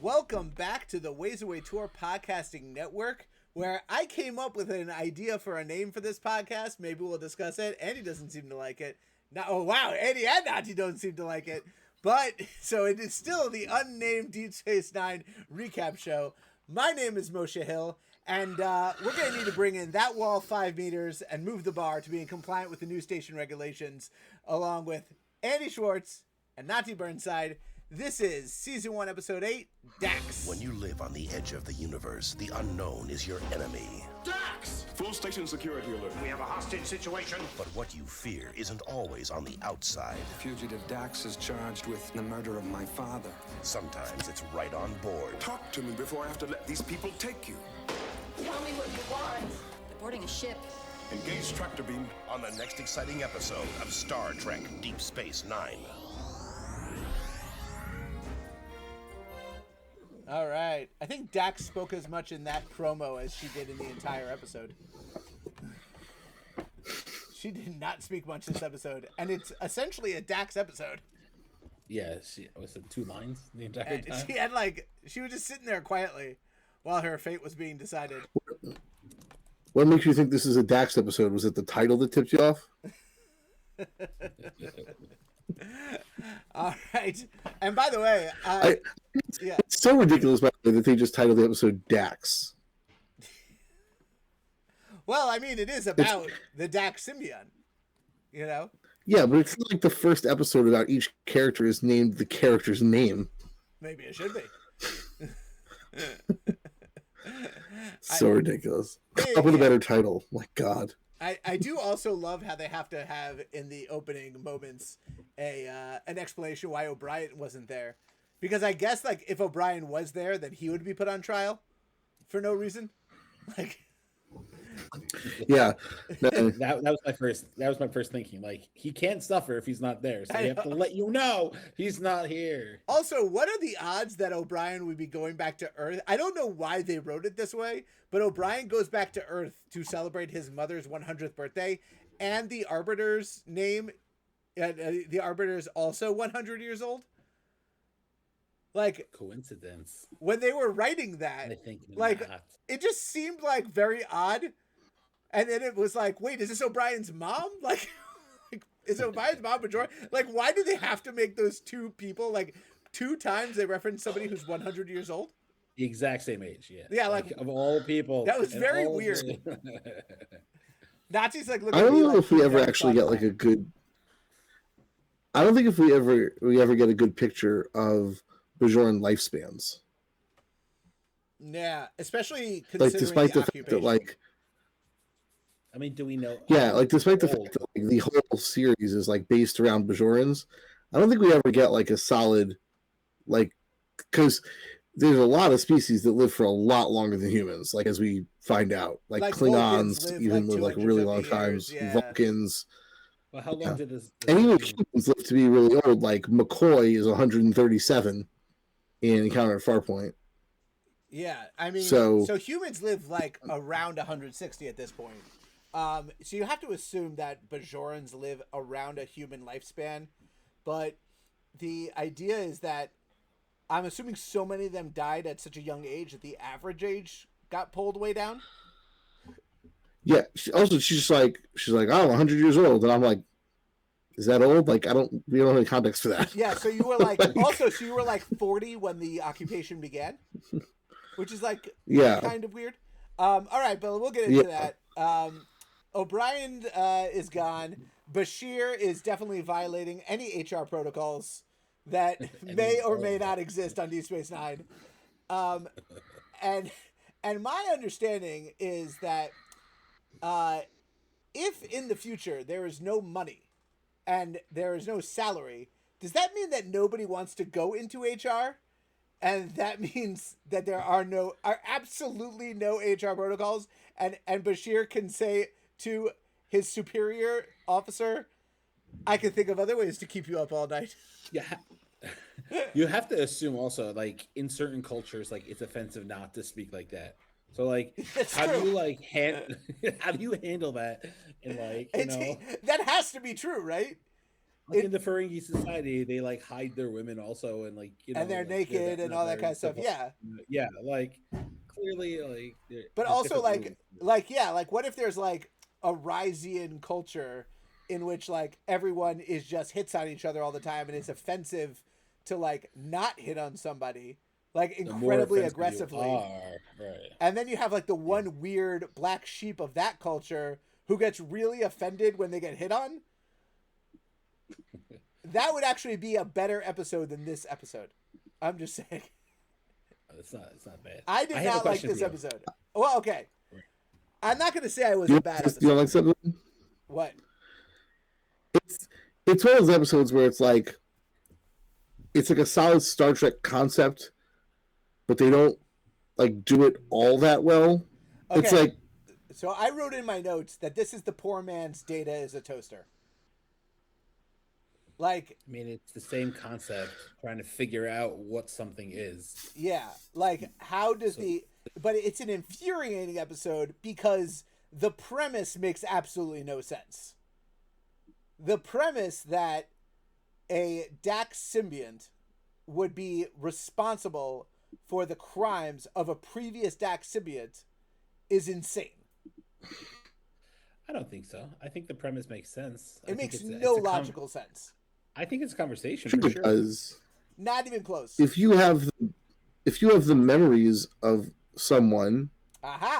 Welcome back to the Ways Away Tour podcasting network, where I came up with an idea for a name for this podcast. Maybe we'll discuss it. Andy doesn't seem to like it. No, oh wow, Andy and Nati don't seem to like it. But, so it is still the unnamed Deep Space Nine recap show. My name is Moshe Hill, and we're going to need to bring in that wall 5 meters and move the bar to being compliant with the new station regulations, along with Andy Schwartz and Nati Burnside. This is Season 1, Episode 8, Dax. When you live on the edge of the universe, the unknown is your enemy. Dax! Full station security alert. We have a hostage situation. But what you fear isn't always on the outside. Fugitive Dax is charged with the murder of my father. Sometimes it's right on board. Talk to me before I have to let these people take you. Tell me what you want. They're boarding a ship. Engage tractor beam. On the next exciting episode of Star Trek Deep Space Nine. All right. I think Dax spoke as much in that promo as she did in the entire episode. She did not speak much this episode, and it's essentially a Dax episode. Yeah, she was it 2 lines the entire time. She was just sitting there quietly while her fate was being decided. What makes you think this is a Dax episode? Was it the title that tipped you off? All right. And by the way, it's so ridiculous, by the way, that they just titled the episode Dax. Well, I mean, it is about the Dax symbiote, you know? Yeah, but it's not like the first episode about each character is named the character's name. Maybe it should be. So ridiculous. Come up with a better title. My God. I do also love how they have to have in the opening moments an explanation why O'Brien wasn't there, because I guess like if O'Brien was there, then he would be put on trial for no reason. Like, yeah, that was my first thinking. Like, he can't suffer if he's not there, so they have to let you know he's not here. Also, what are the odds that O'Brien would be going back to Earth? I don't know why they wrote it this way, but O'Brien goes back to Earth to celebrate his mother's 100th birthday, and the Arbiter's name, the Arbiter is also 100 years old. Like, Coincidence. When they were writing that, I think like, not. it just seemed like very odd. And then it was like, wait, is this O'Brien's mom? Like is O'Brien's mom Bajor? Like, why do they have to make those two people, like, 2 times they reference somebody who's 100 years old? The exact same age, yeah. Yeah, like of all people. That was very weird. Nazi's like, look. I don't know if we ever actually get like a good. I don't think if we ever get a good picture of Bajoran lifespans. Yeah, especially like, considering despite the occupation. fact that, like, I mean, do we know? Yeah, like, despite the fact that, like, the whole series is like based around Bajorans, I don't think we ever get like a solid, like, because there's a lot of species that live for a lot longer than humans. Like, as we find out, like Klingons even live like really long times. Yeah. Vulcans. Well, how long did this? And even humans live to be really old. Like McCoy is 137 in Encounter at Farpoint. Yeah, I mean, so humans live like around 160 at this point. So you have to assume that Bajorans live around a human lifespan, but the idea is that I'm assuming so many of them died at such a young age that the average age got pulled way down. Yeah. She's like, oh, 100 years old, and I'm like, is that old? Like, we don't have any context for that. Yeah. So you were like, also, so you were like 40 when the occupation began, which is like, kind of weird. All right, Bill, we'll get into that. O'Brien is gone. Bashir is definitely violating any HR protocols that may or may not exist on Deep Space Nine. And my understanding is that if in the future there is no money and there is no salary, does that mean that nobody wants to go into HR? And that means that there are absolutely no HR protocols, and Bashir can say to his superior officer, I can think of other ways to keep you up all night. Yeah. You have to assume also, like, in certain cultures, like, it's offensive not to speak like that. So, like, how do you, like, how do you handle that? And, like, you know, that has to be true, right? Like in the Ferengi society, they like hide their women also, and like and they're like, naked and all that kind of stuff. Yeah, like clearly, like. But there's also, different rules. like what if there's like a Rysian culture in which like everyone is just hits on each other all the time, and it's offensive to like not hit on somebody like incredibly aggressively. Right. And then you have like the one weird black sheep of that culture who gets really offended when they get hit on. That would actually be a better episode than this episode. I'm just saying. It's not bad. I did not like this episode. Well, okay. I'm not going to say I was a bad episode. You don't like something? What? It's one of those episodes where it's like a solid Star Trek concept, but they don't like do it all that well. Okay. It's like, so I wrote in my notes that this is the poor man's Data is a toaster. Like, I mean, it's the same concept, trying to figure out what something is. Yeah, like how does but it's an infuriating episode because the premise makes absolutely no sense. The premise that a Dax symbiont would be responsible for the crimes of a previous Dax symbiont is insane. I don't think so. I think the premise makes sense. It makes no logical sense. I think it's a conversation for for sure. sure. Not even close. If you have the memories of someone,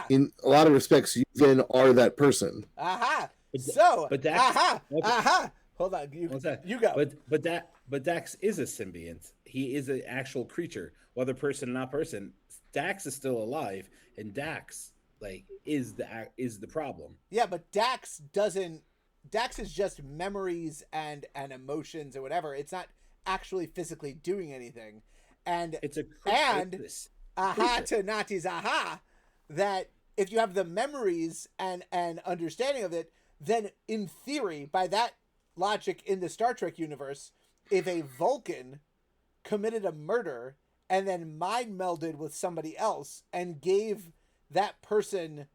in a lot of respects, you then are that person. Hold on, you go. But Dax is a symbiont. He is an actual creature, whether person or not person. Dax is still alive, and Dax like is the problem. Yeah, but Dax is just memories and emotions or whatever. It's not actually physically doing anything. And it's a to Nati's that if you have the memories and understanding of it, then in theory, by that logic in the Star Trek universe, if a Vulcan committed a murder and then mind melded with somebody else and gave that person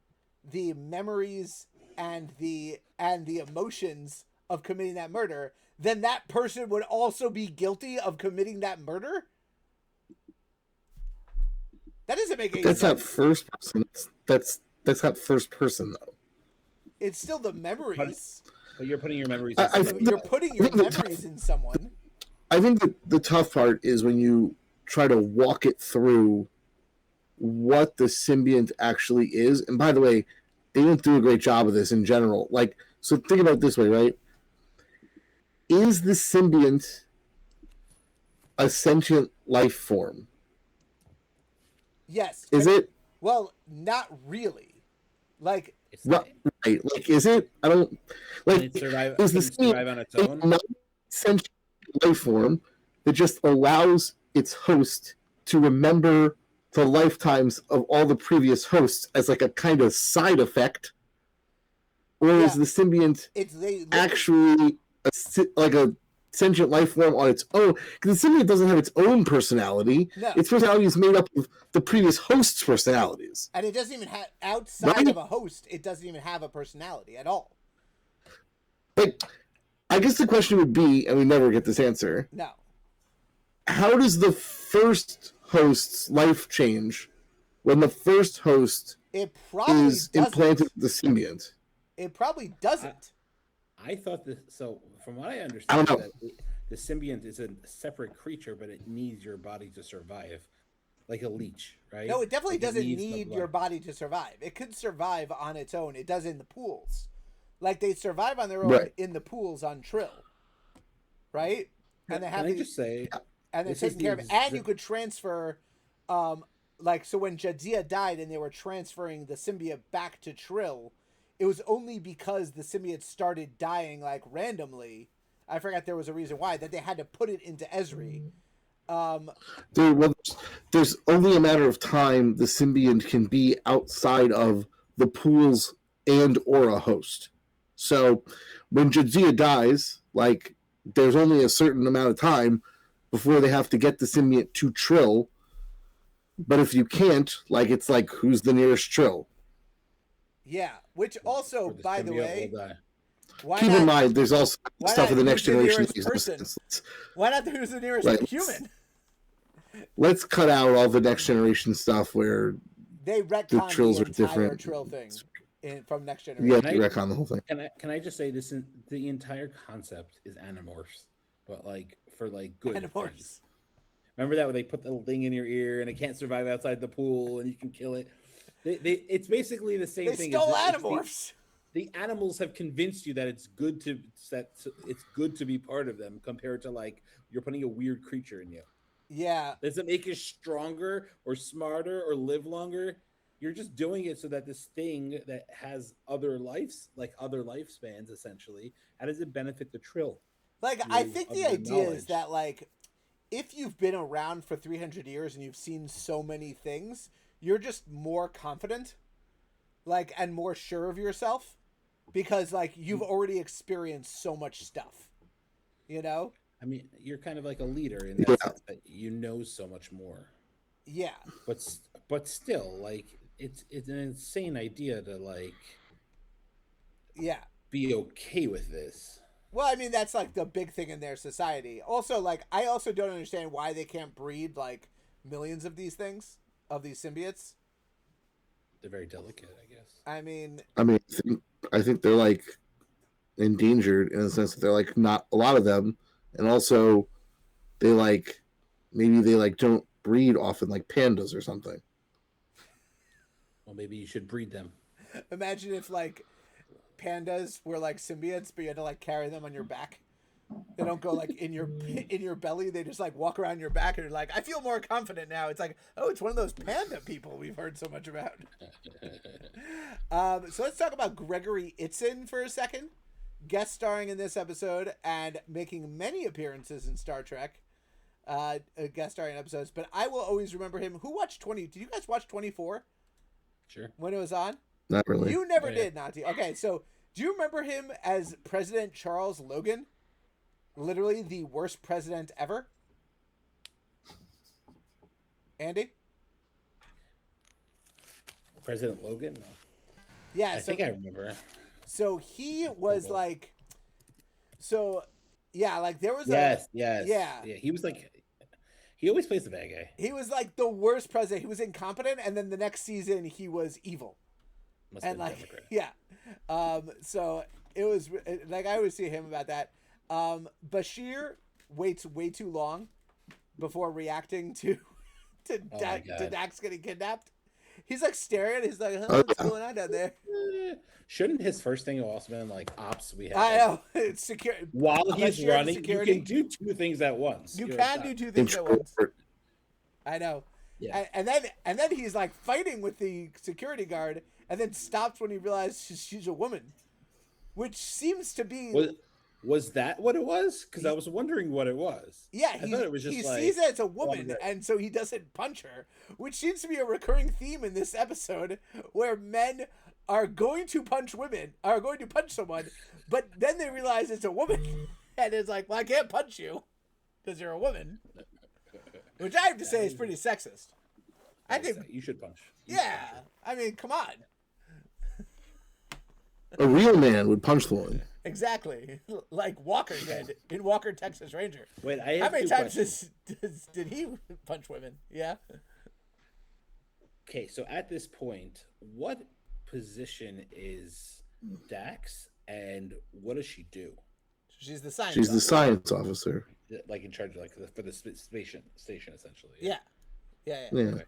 the memories and the emotions of committing that murder, then that person would also be guilty of committing that murder? That doesn't make any sense. That's not first person. That's not first person though. It's still the memories. But you're putting your memories. You're putting your memories in someone. I think that the tough part is when you try to walk it through what the symbiont actually is. And by the way, they don't do a great job of this in general. Like, so think about it this way, right? Is the symbiont a sentient life form? Yes. Is it? Well, not really. Like, right. Like, is it? I don't like. Is the survive on its own? A sentient life form that just allows its host to remember the lifetimes of all the previous hosts as like a kind of side effect, or is the symbiont actually like a sentient life form on its own? Because the symbiont doesn't have its own personality. No. Its personality is made up of the previous host's personalities. And it doesn't even have, outside of a host, it doesn't even have a personality at all. Like, I guess the question would be, and we never get this answer. No. How does the first host's life change when the first host is implanted with the symbiont? It probably doesn't. I thought this. So, from what I understand, the symbiont is a separate creature, but it needs your body to survive, like a leech, right? No, it definitely doesn't need your body to survive. It could survive on its own. It does in the pools, like they survive on their own in the pools on Trill, right? And they have and they're taking care of it. And you could transfer, like, so when Jadzia died and they were transferring the symbiote back to Trill, it was only because the symbiote started dying, like, randomly. I forgot there was a reason why, that they had to put it into Ezri. There's only a matter of time the symbiont can be outside of the pools and or a host. So when Jadzia dies, like, there's only a certain amount of time before they have to get the symbiont to Trill. But if you can't, like, it's like, who's the nearest Trill? Yeah, which also, by the way, Keep in mind, there's also stuff in the next generation. Why not who's the nearest human? Let's cut out all the next generation stuff where they retcon the Trills are different. Trill thing from next generation. Yeah, they retcon the whole thing. Can I just say this? The entire concept is animorphs, but like for like good animorphs. Things. Remember that where they put the thing in your ear and it can't survive outside the pool and you can kill it. It's basically the same thing. They stole animorphs. The animals have convinced you that it's good to be part of them compared to like you're putting a weird creature in you. Yeah. Does it make you stronger or smarter or live longer? You're just doing it so that this thing that has other lives, like other lifespans, essentially, how does it benefit the Trill? Like, I think the idea is that, like, if you've been around for 300 years and you've seen so many things, you're just more confident, like, and more sure of yourself because, like, you've already experienced so much stuff, you know? I mean, you're kind of like a leader in that sense that you know so much more. Yeah. But still, like, it's an insane idea to, like, be okay with this. Well, I mean, that's, like, the big thing in their society. Also, like, I also don't understand why they can't breed, like, millions of these things, of these symbiotes. They're very delicate, I guess. I mean, I think they're, like, endangered in the sense that they're, like, not a lot of them. And also, they, like, maybe they, like, don't breed often, like pandas or something. Well, maybe you should breed them. Imagine if, like, pandas were like symbiotes, but you had to like carry them on your back. They don't go like in your belly. They just like walk around your back, and you're like, I feel more confident now. It's like, oh, it's one of those panda people we've heard so much about. So let's talk about Gregory Itzin for a second. Guest starring in this episode and making many appearances in Star Trek. Guest starring episodes, but I will always remember him. Who watched 20? Did you guys watch 24? Sure. When it was on? Not really. You never did, Nati. Okay, so do you remember him as President Charles Logan? Literally the worst president ever? Andy? President Logan? No. Yeah. I think I remember. So he was like... So, yeah, like there was Yes. Yeah. He was like... He always plays the bad guy. He was like the worst president. He was incompetent, and then the next season he was evil. Must and have like, Democrat. yeah. So it was like I always see him about that. Bashir waits way too long before reacting to Dax getting kidnapped. He's like staring at it. He's like, what's going on down there? Shouldn't his first thing have also been like ops? We have. I know. It's secure. While he's running, security. You can do two things at once. You can do two things at once. I know. Yeah. And then he's like fighting with the security guard, and then stops when he realizes she's a woman, which seems to be. Was that what it was? Because I was wondering what it was. Yeah, I thought it was just he like, sees that it's a woman, and so he doesn't punch her, which seems to be a recurring theme in this episode, where men are going to punch someone, but then they realize it's a woman, and it's like, well, I can't punch you because you're a woman, which I have to say is pretty sexist. I think you should punch. I mean, come on. A real man would punch the woman. Exactly, like Walker did in Walker, Texas Ranger. Wait, I have how many times questions. did he punch women? Yeah. Okay, so at this point, what position is Dax, and what does she do? She's the science. She's the science officer. Like in charge of like for the station essentially. Yeah. Okay.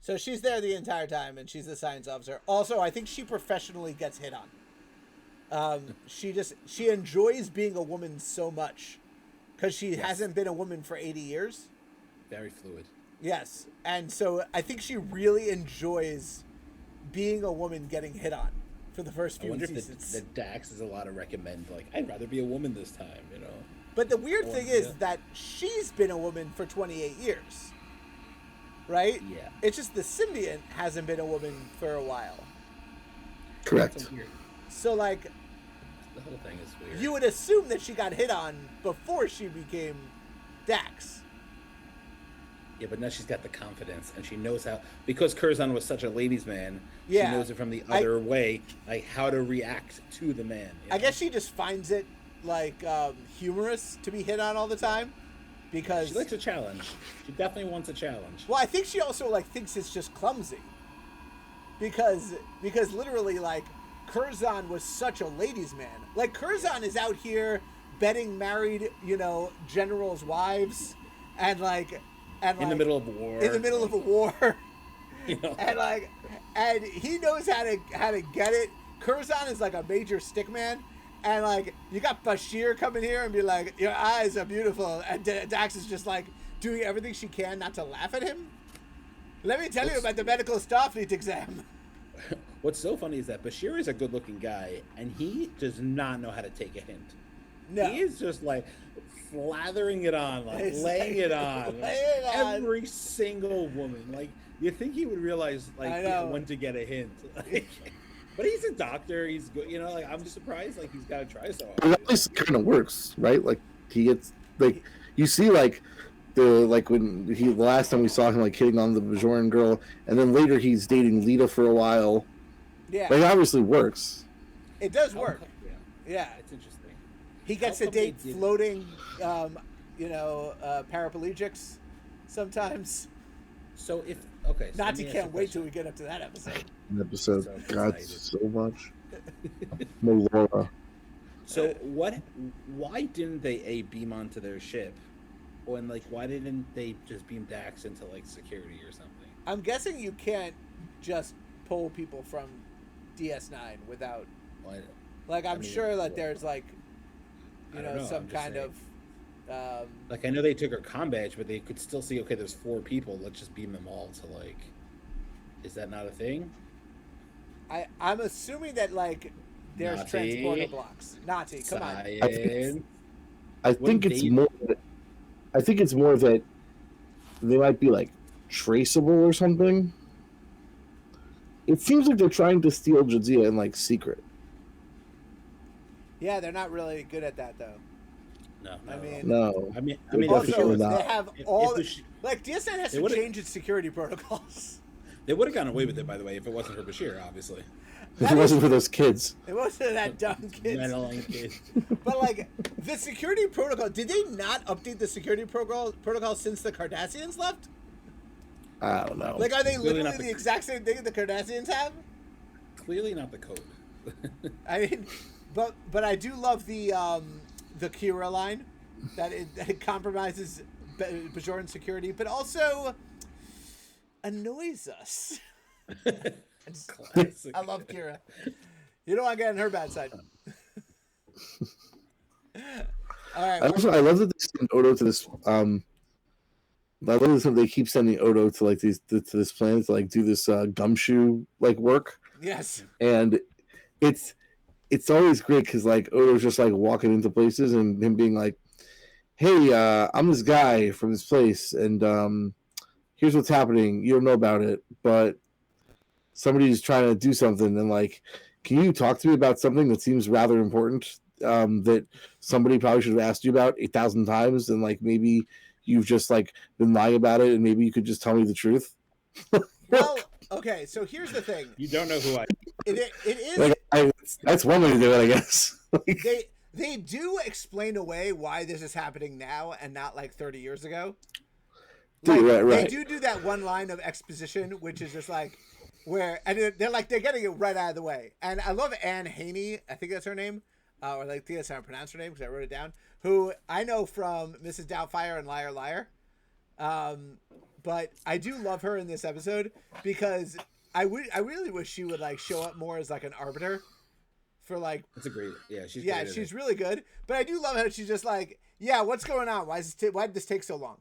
So she's there the entire time, and she's the science officer. Also, I think she professionally gets hit on. She enjoys being a woman so much because she hasn't been a woman for 80 years. Very fluid. Yes, and so I think she really enjoys being a woman getting hit on for the first few seasons. If the Dax is a lot to recommend, like, I'd rather be a woman this time, you know. But the weird thing is that she's been a woman for 28 years, right? Yeah. It's just the symbiont hasn't been a woman for a while. Correct. So, like, the whole thing is weird. You would assume that she got hit on before she became Dax. Yeah, but now she's got the confidence, and she knows how, because Curzon was such a ladies' man. Yeah. She knows it from the other way, like how to react to the man. I guess she just finds it like humorous to be hit on all the time, because she likes a challenge. She definitely wants a challenge. Well, I think she also like thinks it's just clumsy, because literally like Curzon was such a ladies' man. Like Curzon is out here betting married, generals' wives, and in the middle of war. In the middle of a war. You know? And he knows how to get it. Curzon is like a major stick man, and like you got Bashir coming here and be like, your eyes are beautiful, and Dax is just like doing everything she can not to laugh at him. Let me tell you about the medical Starfleet exam. What's so funny is that Bashir is a good-looking guy, and he does not know how to take a hint. No. He is just like slathering it on, like laying it on. Every single woman. Like, you think he would realize like when to get a hint. But he's a doctor. He's good. Like I'm just surprised. Like he's got to try so hard. At least it kind of works, right? Like he gets like you see like when the last time we saw him like hitting on the Bajoran girl, and then later he's dating Lita for a while. Yeah. Like it obviously works. It does work. Yeah. It's interesting. He gets to date floating, paraplegics sometimes. So if Nati can't wait till we get up to that episode. God, so much. Melora. So why didn't they beam onto their ship? And like, why didn't they just beam Dax into like security or something? I'm guessing you can't just pull people from DS9 without. Well, I'm sure that there's like, some kind saying. of. Like I know they took her comm badge, but they could still see. Okay, there's 4 people. Let's just beam them all to like. Is that not a thing? I'm assuming that like there's Nati. transporter blocks. Nati, come on. I think it's more. I think it's more that they might be like traceable or something. It seems like they're trying to steal Jadzia in like secret. Yeah, they're not really good at that though. No. I mean, also, not. they have like DS9 has to change its security protocols. They would have gotten away with it, by the way, if it wasn't for Bashir, obviously. If it wasn't for those kids. It wasn't that dumb kids. Meddling kids. But like the security protocol, did they not update the security protocol since the Cardassians left? I don't know. Like, are they literally the exact same thing the Cardassians have? Clearly not the code. I mean, but I do love the Kira line that it compromises Bajoran security, but also annoys us. Classic. I love Kira. You don't want to get on her bad side. All right. I love that they send Odo to this. I love that they keep sending Odo to like to this planet to like do this gumshoe like work. Yes. And it's always great because like Odo's just like walking into places and him being like, "Hey, I'm this guy from this place, and here's what's happening. You don't know about it, but somebody's trying to do something, and like, can you talk to me about something that seems rather important that somebody probably should have asked you about 8,000 times, and like maybe you've just like been lying about it, and maybe you could just tell me the truth." Well, okay, so here's the thing. You don't know who I am. It is. Like, that's one way to do it, I guess. They do explain away why this is happening now and not like 30 years ago. Like, right. They do that one line of exposition, which is just like where, and they're getting it right out of the way. And I love Anne Haney, I think that's her name, or like I think that's how I pronounce her name because I wrote it down. Who I know from Mrs. Doubtfire and Liar Liar. But I do love her in this episode because I really wish she would like show up more as like an arbiter for like. That's a great. Yeah, she's really good. But I do love how she's just like, yeah, what's going on? Why did this take so long?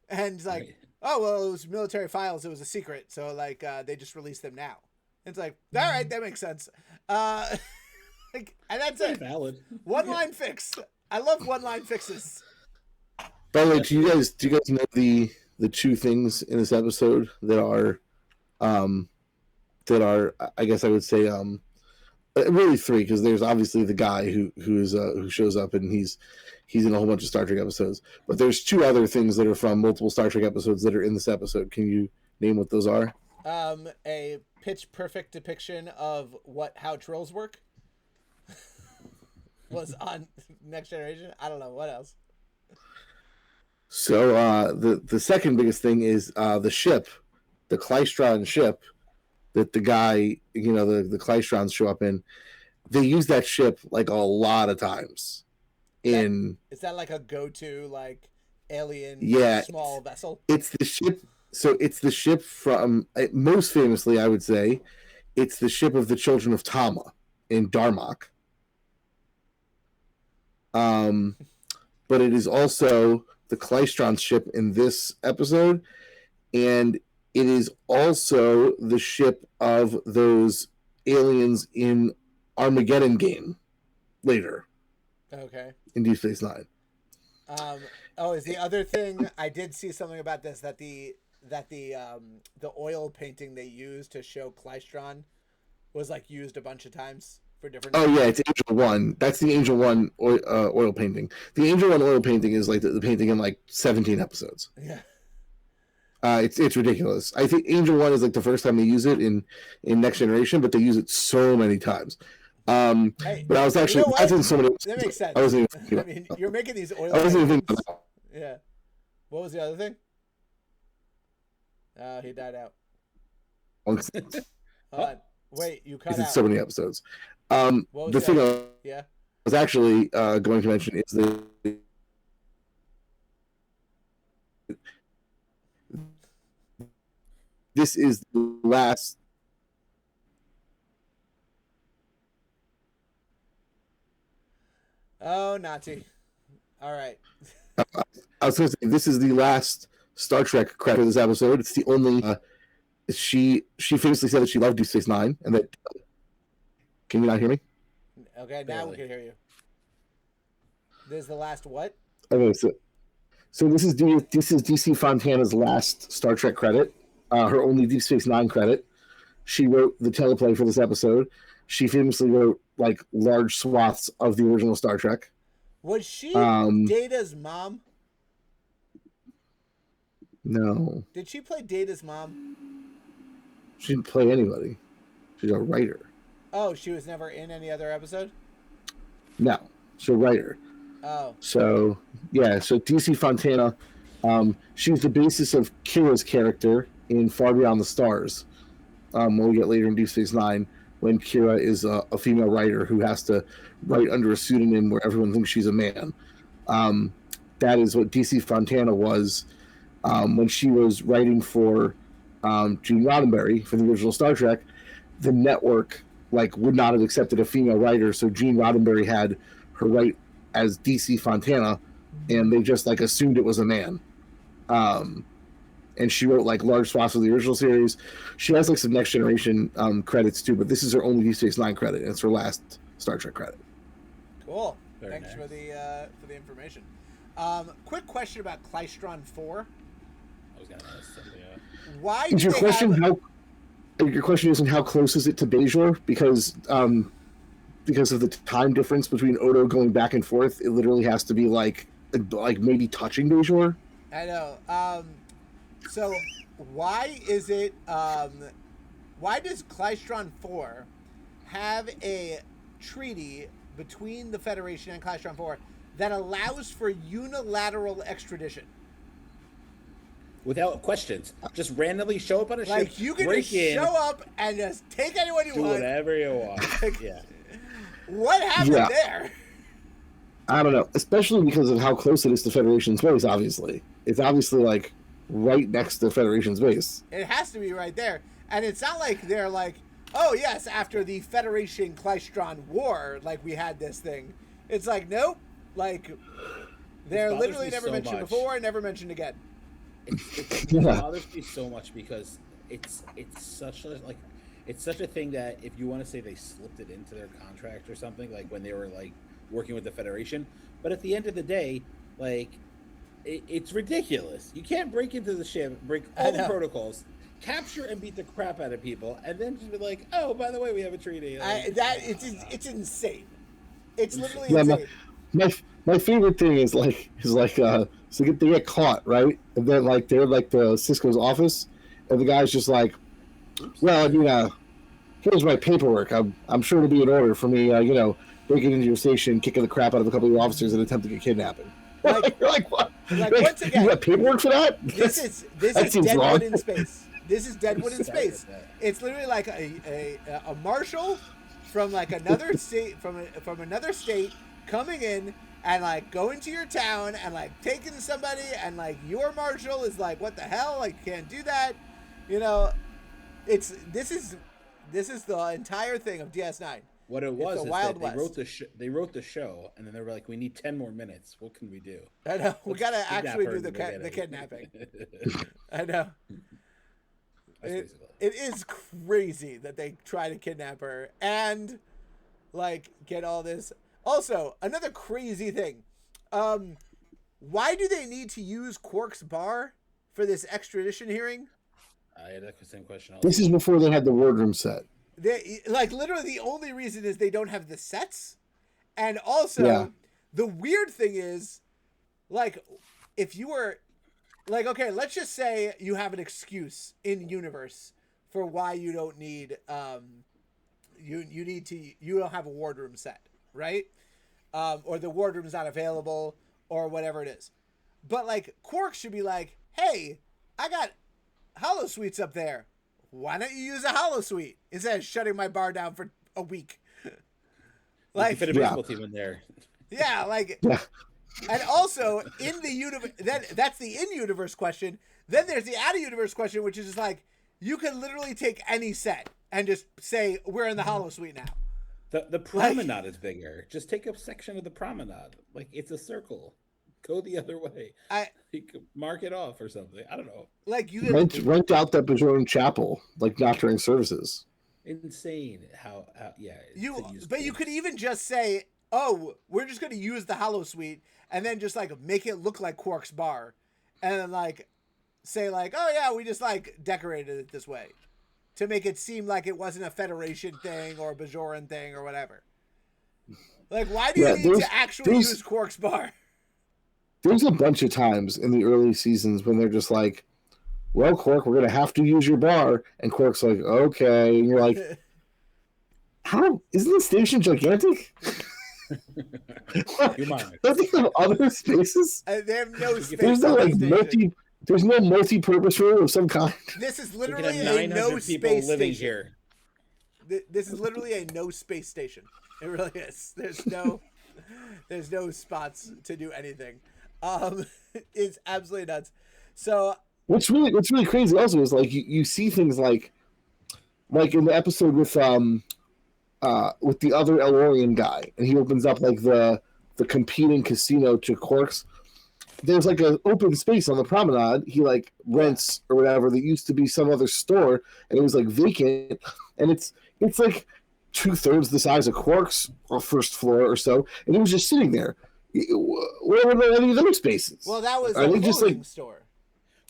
And it's like, oh well, it was military files. It was a secret, so like they just released them now. It's like, all right, that makes sense. And that's it. Valid. One line fix. I love one line fixes. By the way, do you guys know the two things in this episode that are I guess I would say really three, because there's obviously the guy who shows up, and he's in a whole bunch of Star Trek episodes. But there's two other things that are from multiple Star Trek episodes that are in this episode. Can you name what those are? A pitch perfect depiction of how Trills work was on Next Generation. I don't know what else. So the second biggest thing is the ship, the Klaestron ship that the guy, the Klaestrons show up in. They use that ship like a lot of times. Is that like a go-to like alien small vessel? It's the ship. So it's the ship from, most famously, I would say, it's the ship of the Children of Tama in Darmok. But it is also the Klaestron ship in this episode, and it is also the ship of those aliens in Armageddon game later. Okay. In Deep Space Nine. Is the other thing, I did see something about this, that the oil painting they used to show Klaestron was like used a bunch of times for different. Oh yeah, it's Angel One. That's the Angel One oil painting. The Angel One oil painting is like the painting in like 17 episodes. Yeah. It's ridiculous. I think Angel One is like the first time they use it in Next Generation, but they use it so many times. Hey, but I was actually I didn't so many. That makes sense. I wasn't even, I mean, you're making these oil. I wasn't even thinking about that. Yeah. What was the other thing? He died out. Hold on. Wait, you cut out. It's so many episodes. The thing I was actually going to mention is the this is the last. Oh, Nati. All right. I was going to say, this is the last Star Trek credit for this episode. It's the only. She famously said that she loved Deep Space Nine, and that. Can you not hear me? Okay, now we can hear you. This is the last what? Okay, so this is DC Fontana's last Star Trek credit. Her only Deep Space Nine credit. She wrote the teleplay for this episode. She famously wrote like large swaths of the original Star Trek. Was she Data's mom? No. Did she play Data's mom? She didn't play anybody. She's a writer. Oh, she was never in any other episode? No, she's a writer. Oh. So, yeah, so DC Fontana, she's the basis of Kira's character in Far Beyond the Stars. When we get later in Deep Space Nine, when Kira is a female writer who has to write under a pseudonym where everyone thinks she's a man. That is what DC Fontana was when she was writing for Gene Roddenberry for the original Star Trek. The network would not have accepted a female writer, so Gene Roddenberry had her write as DC Fontana, and they just assumed it was a man. And she wrote large swaths of the original series. She has some Next Generation credits too, but this is her only Deep Space Nine credit, and it's her last Star Trek credit. Cool. Very Thanks nice. for the information. Quick question about Klaestron IV. I was gonna ask something. Why Is do your they question have... Your question isn't how close is it to Bajor? Because of the time difference between Odo going back and forth, it literally has to be maybe touching Bajor. I know. So why is it? Why does Klaestron IV have a treaty between the Federation and Klaestron IV that allows for unilateral extradition? Without questions, just randomly show up on a ship. You can break just in, show up and just take anyone you do want. whatever you want. Yeah. What happened there? I don't know, especially because of how close it is to Federation's base. Obviously, it's obviously right next to Federation's base. It has to be right there, and it's not like they're oh yes, after the Federation Klaestron War, we had this thing. It's nope, they're literally never mentioned before and never mentioned again. It bothers me so much because it's such a thing that if you want to say they slipped it into their contract or something, when they were working with the Federation, but at the end of the day, it's ridiculous. You can't break into the ship, break all the protocols, capture and beat the crap out of people, and then just be like, "Oh, by the way, we have a treaty." Like, It's insane. It's literally Yeah, insane. my favorite thing is so they get caught, right? And then like they're like the Sisko's office, and the guy's just like, well, here's my paperwork. I'm sure it'll be in order for me, breaking into your station, kicking the crap out of a couple of your officers, and attempting a kidnapping. Like, You're like, what? Like, once again, you got paperwork for that? This is seems Deadwood wrong. in space. This is Deadwood in space. It's literally like a marshal from like another state, from another state, coming in and like going to your town and like taking somebody, and like your marshal is like, what the hell? Like, you can't do that. This is the entire thing of DS9. what it was the is Wild that West. they wrote the show, and then they were like, "We need 10 more minutes. What can we do?" I know we gotta Kidnap actually her do and the we'll get it. kidnapping. I know. That's basically It is crazy that they try to kidnap her and like get all this. Also, another crazy thing. Why do they need to use Quark's bar for this extradition hearing? I had the same question. Also. This is before they had the wardroom set. They like literally the only reason is they don't have the sets. And also the weird thing is, like, if you were like, okay, let's just say you have an excuse in universe for why you don't need you don't have a wardroom set, right? Or the wardroom's not available or whatever it is. But like Quark should be like, hey, I got holosuites up there. Why don't you use a holosuite instead of shutting my bar down for a week? Like, fit a baseball team in there. Yeah, like, and also in the universe, that's the in-universe question. Then there's the out-of-universe question, which is just like, you can literally take any set and just say, we're in the holosuite now. The promenade is bigger. Just take a section of the promenade. Like, it's a circle. Go the other way. You could mark it off or something. I don't know. Like, you rent out that Bajoran chapel, like not during services. Insane how but you could even just say, oh, we're just going to use the holosuite and then just like make it look like Quark's bar, and then like say like, oh yeah, we just like decorated it this way to make it seem like it wasn't a Federation thing or a Bajoran thing or whatever. Like, why do you need to actually use Quark's bar? There's a bunch of times in the early seasons when they're just like, well, Quark, we're going to have to use your bar. And Quark's like, okay. And you're like, how? Isn't the station gigantic? Don't they have other spaces? They have no space. There's no like there's no multi-purpose room of some kind. This is literally a no space station. Here. This is literally a no space station. It really is. There's no spots to do anything. It's absolutely nuts. So what's really crazy also is like you see things like in the episode with the other Elorian guy, and he opens up like the competing casino to Quark's. There's like an open space on the promenade he like rents or whatever that used to be some other store, and it was like vacant, and it's like 2/3 the size of Quark's first floor or so, and it was just sitting there. Where were there any other spaces? Well, that was a clothing store.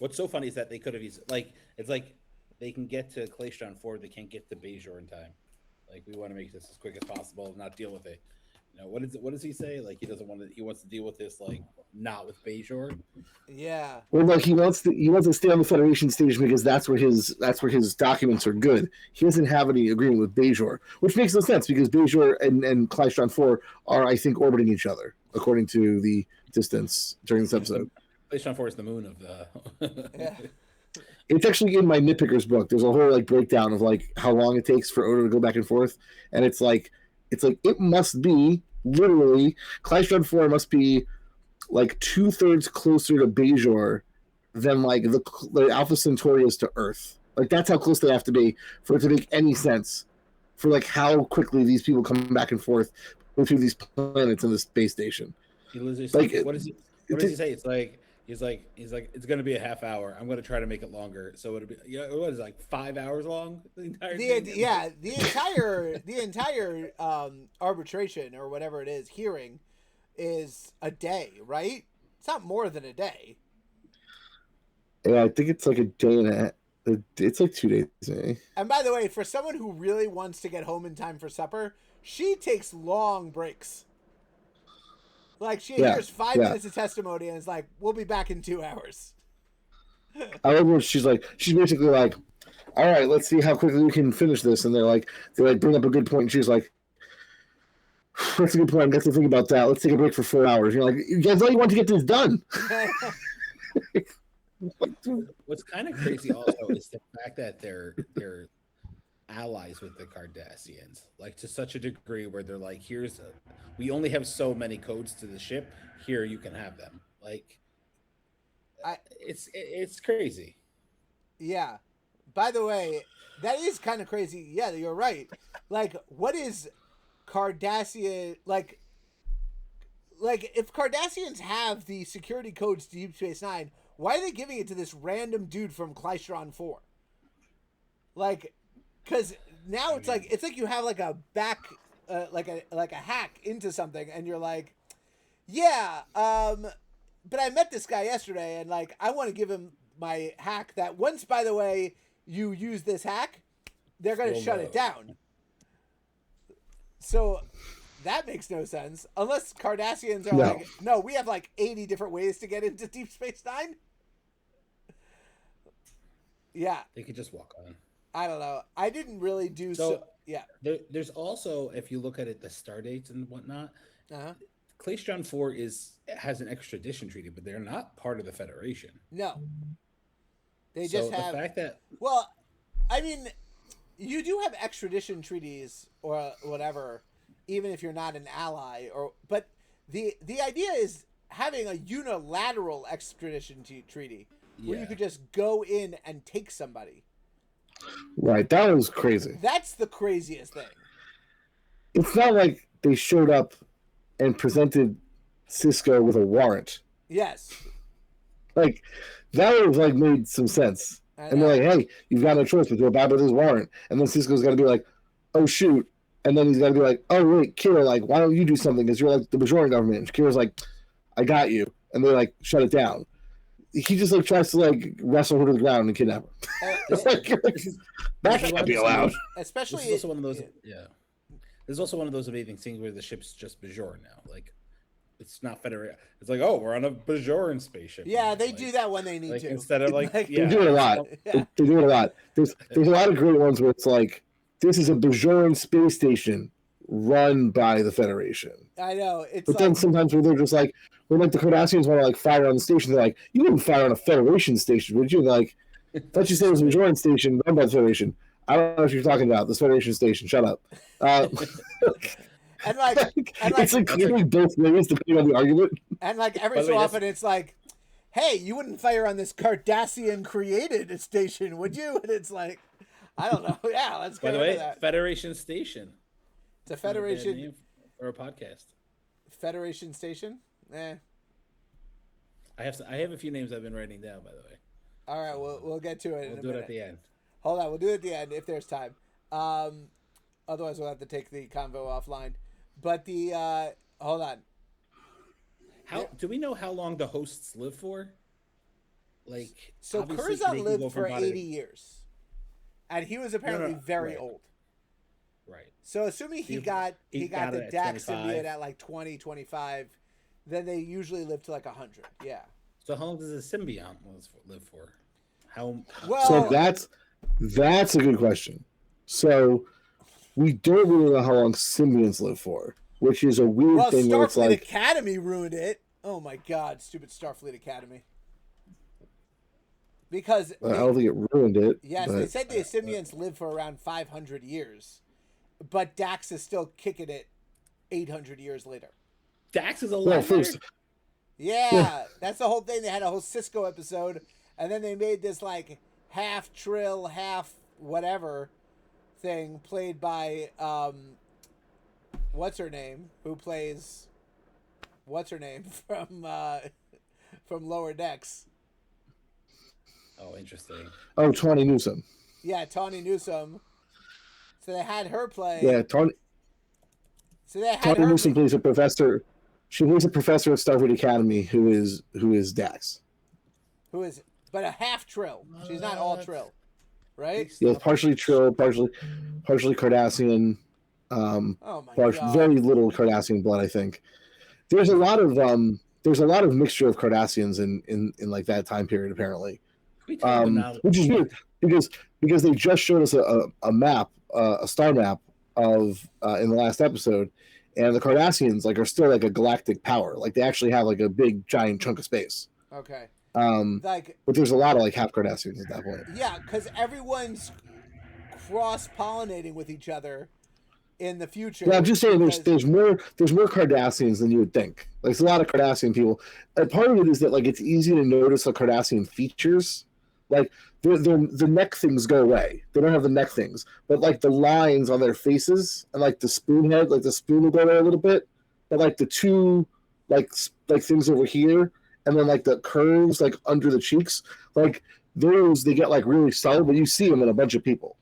What's so funny is that they could have used it's like they can get to Klaestron IV, they can't get to Bashir in time. Like, we want to make this as quick as possible and not deal with it. What does he say? Like, he wants to deal with this, like, not with Bashir. Yeah. Well, like he wants to stay on the Federation station because that's where his documents are good. He doesn't have any agreement with Bashir, which makes no sense because Bashir and Klaestron IV are, I think, orbiting each other according to the distance during this episode. Klaestron IV is the moon of the. Yeah. It's actually in my Nitpicker's book. There's a whole like breakdown of like how long it takes for Odo to go back and forth, and it's like it must be literally Klaestron IV must be like 2/3 closer to Bajor than like the Alpha Centauri is to Earth. Like, that's how close they have to be for it to make any sense for like how quickly these people come back and forth between these planets and the space station. Like, what does he say? It's like he's like it's gonna be a half hour. I'm gonna try to make it longer, so it'll be what is it, like 5 hours long? The entire arbitration or whatever it is hearing is a day, right? It's not more than a day. Yeah, I think it's like a day and a half. It's like 2 days. Eh? And by the way, for someone who really wants to get home in time for supper, she takes long breaks. Like, she hears 5 minutes of testimony and is like, we'll be back in 2 hours. I love when she's basically like, all right, let's see how quickly we can finish this. And they bring up a good point. And she's like, that's a good point. I got to think about that. Let's take a break for 4 hours. You're like, you guys only want to get this done. What's kind of crazy also is the fact that they're allies with the Cardassians, like to such a degree where they're like, we only have so many codes to the ship. Here, you can have them. Like, it's crazy. Yeah. By the way, that is kind of crazy. Yeah, you're right. Like, what is Cardassian like? If Cardassians have the security codes to Deep Space Nine, why are they giving it to this random dude from Klaestron IV? Like, because now it's like you have like a back, like a hack into something, and you're like, yeah, but I met this guy yesterday, and like I want to give him my hack. That once, by the way, you use this hack, they're gonna shut it down. So that makes no sense unless Cardassians are like, no, we have like 80 different ways to get into Deep Space Nine. Yeah, they could just walk on. I don't know. I didn't really do so. Yeah. There's also, if you look at it, the star dates and whatnot. Klaestron IV has an extradition treaty, but they're not part of the Federation. No. They just have the fact that. Well, I mean, you do have extradition treaties or whatever, even if you're not an ally. But the idea is having a unilateral extradition treaty where you could just go in and take somebody. Right, that was crazy. That's the craziest thing. It's not like they showed up and presented Sisko with a warrant. Yes. Like, that would have like made some sense. And they're like, hey, you've got no choice but to abide by this warrant. And then Sisko's got to be like, oh, shoot. And then he's got to be like, oh, wait, Kira, like, why don't you do something? Because you're like the Bajoran government. And Kira's like, I got you. And they're like, shut it down. He just like tries to like wrestle her to the ground and kidnap her. That can't be allowed. Especially, this is also one of those. Yeah, there's also one of those amazing things where the ship's just Bajoran now. Like, it's not Federation. It's like, oh, we're on a Bajoran spaceship. Yeah, now. they like, do that when they need like, to. Instead of like, they do it a lot. Yeah. They do it a lot. There's a lot of great ones where it's like, this is a Bajoran space station run by the Federation. I know. But then sometimes where they're just like, when like the Cardassians want to like fire on the station, they're like, you wouldn't fire on a Federation station, would you? And like, I thought you said it was a Bajoran station run by the Federation. I don't know what you're talking about. This Federation station. Shut up. And like it's like clearly both ways depending on the argument. And like every so often, it's like, hey, you wouldn't fire on this Cardassian created station, would you? And it's like, I don't know. Yeah, let's go. By the way, that. Federation Station. It's a Federation or a podcast. Federation Station. Eh. I have a few names I've been writing down, by the way. All right, we'll get to it. We'll do it at the end. Hold on, we'll do it at the end if there's time. Otherwise, we'll have to take the convo offline. But the hold on. Do we know how long the hosts live for? Like, so Curzon lived for 80 years, and he was apparently very old. Right. So assuming he got the Dax symbiote at like 20, 25, then they usually live to like 100. Yeah. So how long does a symbiont live for? So that's a good question. So we don't really know how long symbionts live for, which is a weird thing. Well, Starfleet like, Academy ruined it. Oh my God, stupid Starfleet Academy. Because I don't think it ruined it. Yes, they said the symbionts live for around 500 years, but Dax is still kicking it 800 years later. Dax is alive. First. Yeah, that's the whole thing. They had a whole Sisko episode, and then they made this like half Trill, half whatever thing played by what's her name? Who plays what's her name from Lower Decks? Oh, interesting. Oh, Tawny Newsome. Yeah, Tawny Newsome. So they had her play. Yeah, Tawny. So they had Tawny Newsome plays a professor. She plays a professor at Starfleet Academy who is Dax. But a half Trill. She's not all Trill. right? Yeah, partially Trill, partially Cardassian. Oh my god! Very little Cardassian blood, I think. There's a lot of mixture of Cardassians in like that time period apparently, which is weird because they just showed us a map, a star map of in the last episode, and the Cardassians like are still like a galactic power, like they actually have like a big giant chunk of space. Okay. But there's a lot of like half Cardassians at that point. Yeah, because everyone's cross-pollinating with each other in the future. Yeah, I'm just saying there's more Cardassians than you would think. Like, there's a lot of Cardassian people. And part of it is that like it's easy to notice the Cardassian features. Like the neck things go away. They don't have the neck things, but like the lines on their faces and like the spoon head, like the spoon will go away a little bit, but like the two like things over here, and then like the curves like under the cheeks, like those they get like really subtle, but you see them in a bunch of people.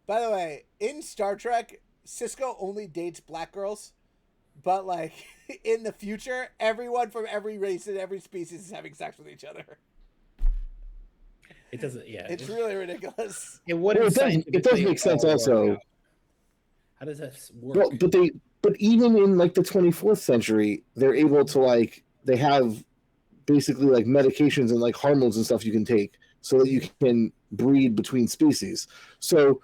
By the way, in Star Trek, Sisko only dates black girls, but like in the future, everyone from every race and every species is having sex with each other. It doesn't. Yeah, it's really ridiculous. And what it does make sense also. How does that work? Well, but even in like the 24th century, they're able to like they have basically like medications and like hormones and stuff you can take so that you can breed between species. So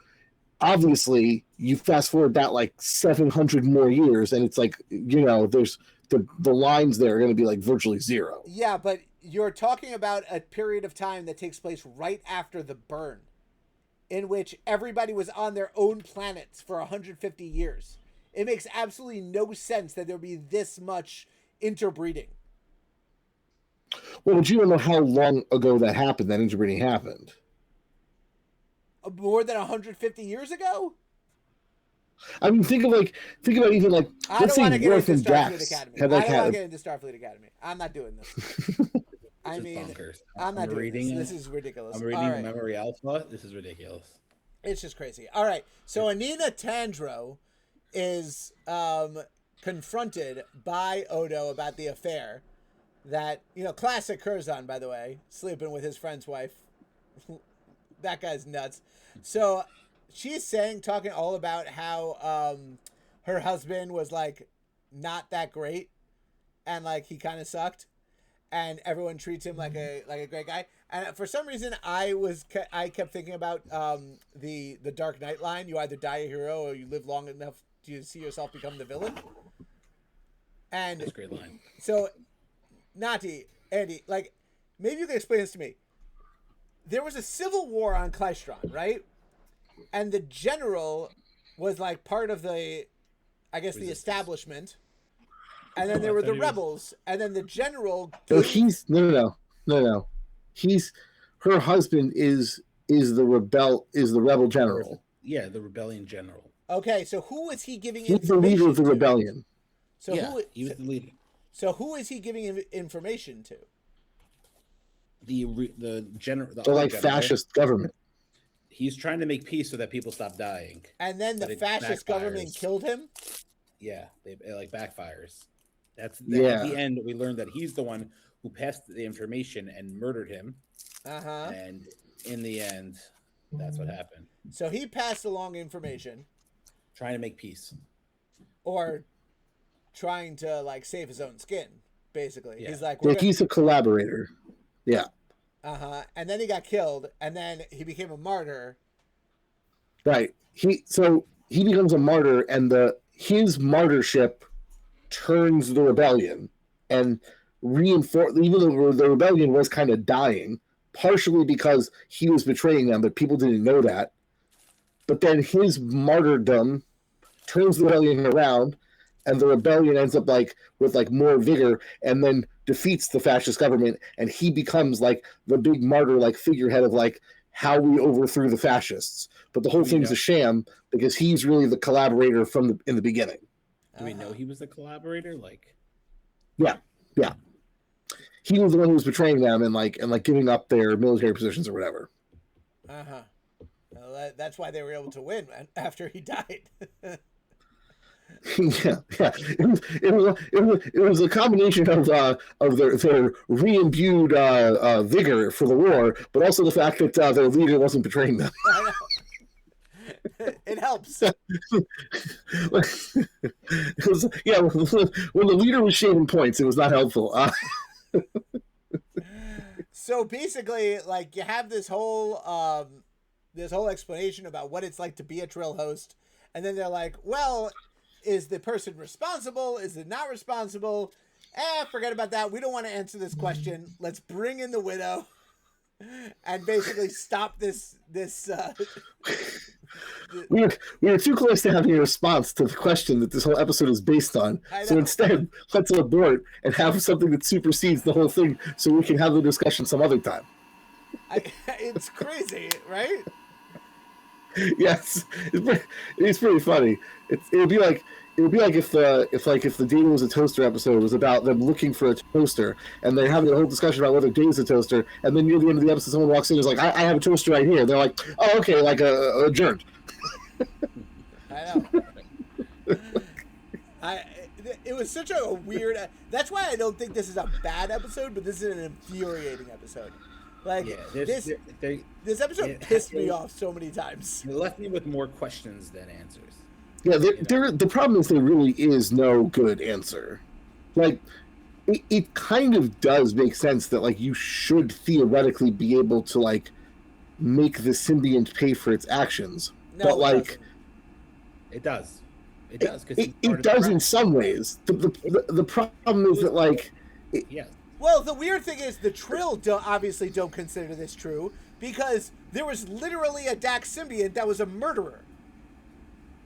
obviously you fast forward that like 700 more years and it's like, you know, there's the lines there are going to be like virtually zero. Yeah, but you're talking about a period of time that takes place right after the burn, in which everybody was on their own planets for 150 years. It makes absolutely no sense that there'd be this much interbreeding. Well, but you don't know how long ago that happened, that interbreeding happened. More than 150 years ago? I mean, think about even like, let's say Worf and Dax had like I don't want to get into Starfleet Academy. I'm not doing this. I mean, bonkers. I'm not doing this. This is ridiculous. I'm reading Memory Alpha. This is ridiculous. It's just crazy. All right. So Anina Tandro is confronted by Odo about the affair that, you know, classic Curzon, by the way, sleeping with his friend's wife. That guy's nuts. So she's talking all about how her husband was like not that great and like he kind of sucked and everyone treats him like a great guy. And for some reason I kept thinking about the Dark Knight line, you either die a hero or you live long enough to see yourself become the villain. And that's a great line. So Nati, Andy, like maybe you can explain this to me. There was a civil war on Klaestron, right? And the general was like part of the, I guess, the establishment. And then there were the rebels. And then the general. No, no. Her husband is the rebel general. Yeah, the rebellion general. Okay, so who is he giving He's information the leader of the to? rebellion. So yeah, he was the leader. So who is he giving information to? The general, the like fascist government. He's trying to make peace so that people stop dying. And then the fascist government killed him. Yeah, it like backfires. At the end, we learned that he's the one who passed the information and murdered him. And in the end, that's what happened. So he passed along information, trying to make peace, or trying to like save his own skin. Basically, yeah. He's like, he's a collaborator. Yeah. And then he got killed, and then he became a martyr. Right. He becomes a martyr, and his martyrship turns the rebellion and reinforce. Even though the rebellion was kind of dying, partially because he was betraying them, but people didn't know that. But then his martyrdom turns the rebellion around, and the rebellion ends up like with like more vigor, and then defeats the fascist government, and he becomes like the big martyr, like figurehead of like how we overthrew the fascists. But the whole thing's a sham because he's really the collaborator in the beginning. Do we know he was the collaborator? Like, yeah. He was the one who was betraying them and giving up their military positions or whatever. Well, that's why they were able to win after he died. Yeah. It was a combination of their re-imbued vigor for the war, but also the fact that their leader wasn't betraying them. I know. It helps. It was, yeah, when the leader was shaving points, it was not helpful. So basically, like, you have this whole explanation about what it's like to be a Trill host, and then they're like, well, is the person responsible? Is it not responsible? Forget about that. We don't want to answer this question. Let's bring in the widow and basically stop this. We were too close to having a response to the question that this whole episode is based on. So instead, let's abort and have something that supersedes the whole thing so we can have the discussion some other time. It's crazy, right? Yes, it's pretty funny. It would be like if the Data Was a Toaster episode was about them looking for a toaster, and they're having a whole discussion about whether Data's a toaster, and then near the end of the episode, someone walks in and is like, I have a toaster right here. They're like, oh, okay, like adjourned. I know. It was such a weird. That's why I don't think this is a bad episode, but this is an infuriating episode. Like, this episode pissed me off so many times. It left me with more questions than answers. Yeah, the problem is there really is no good answer. Like, it kind of does make sense that, like, you should theoretically be able to, like, make the symbiont pay for its actions. No, but, like... It does. It does. It does in some ways. The problem is that, like... Yes. Well, the weird thing is the Trill obviously don't consider this true, because there was literally a Dax symbiont that was a murderer.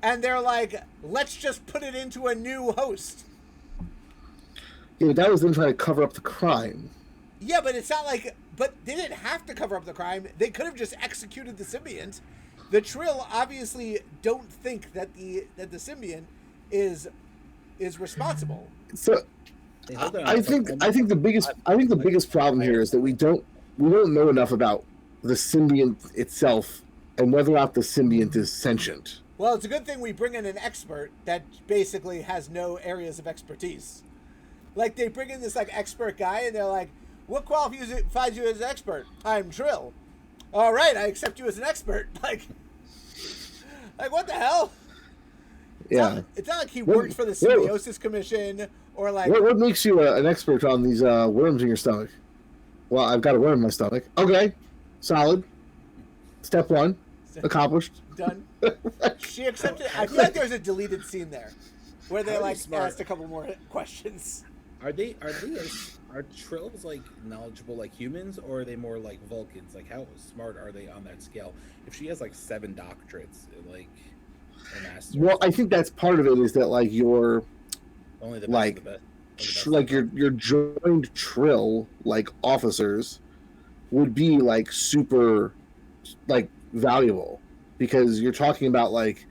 And they're like, let's just put it into a new host. Yeah, but that was them trying to cover up the crime. Yeah, but it's not like... But they didn't have to cover up the crime. They could have just executed the symbiont. The Trill obviously don't think that the symbiont is responsible. So I think the biggest problem here is that we don't know enough about the symbiont itself and whether or not the symbiont is sentient. Well, it's a good thing we bring in an expert that basically has no areas of expertise. Like, they bring in this, like, expert guy, and they're like, what qualifies you as an expert? I'm Trill. All right, I accept you as an expert. Like what the hell? It's not like he worked for the Symbiosis Commission, or like... What makes you an expert on these worms in your stomach? Well, I've got a worm in my stomach. Okay, solid. Step one, accomplished. Done. She accepted. I feel like there's a deleted scene there where they like asked a couple more questions. Are Trills like knowledgeable like humans, or are they more like Vulcans? Like, how smart are they on that scale? If she has like 7 doctorates, like a master. Well, I think that's part of it. Is that like your only the best like your joined Trill like officers would be like super like valuable. Because you're talking about like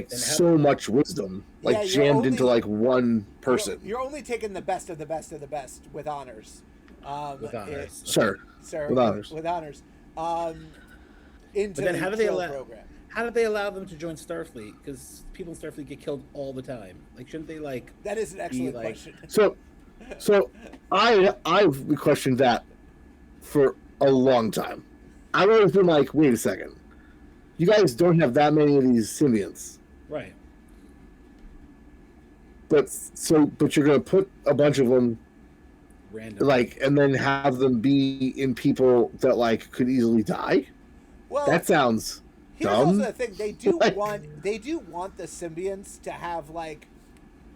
so much wisdom, like jammed into like one person. You're only taking the best of the best of the best with honors. With honors, sir. With honors. With honors. But Into then how do they allow? Program. How do they allow them to join Starfleet? Because people in Starfleet get killed all the time. Like, shouldn't they like? That is an excellent question. So I've questioned that for a long time. I've always been like, wait a second. You guys don't have that many of these symbionts. Right. But you're going to put a bunch of them random, like, and then have them be in people that like could easily die? Well, that sounds here's dumb. Also the thing, they do want the symbionts to have like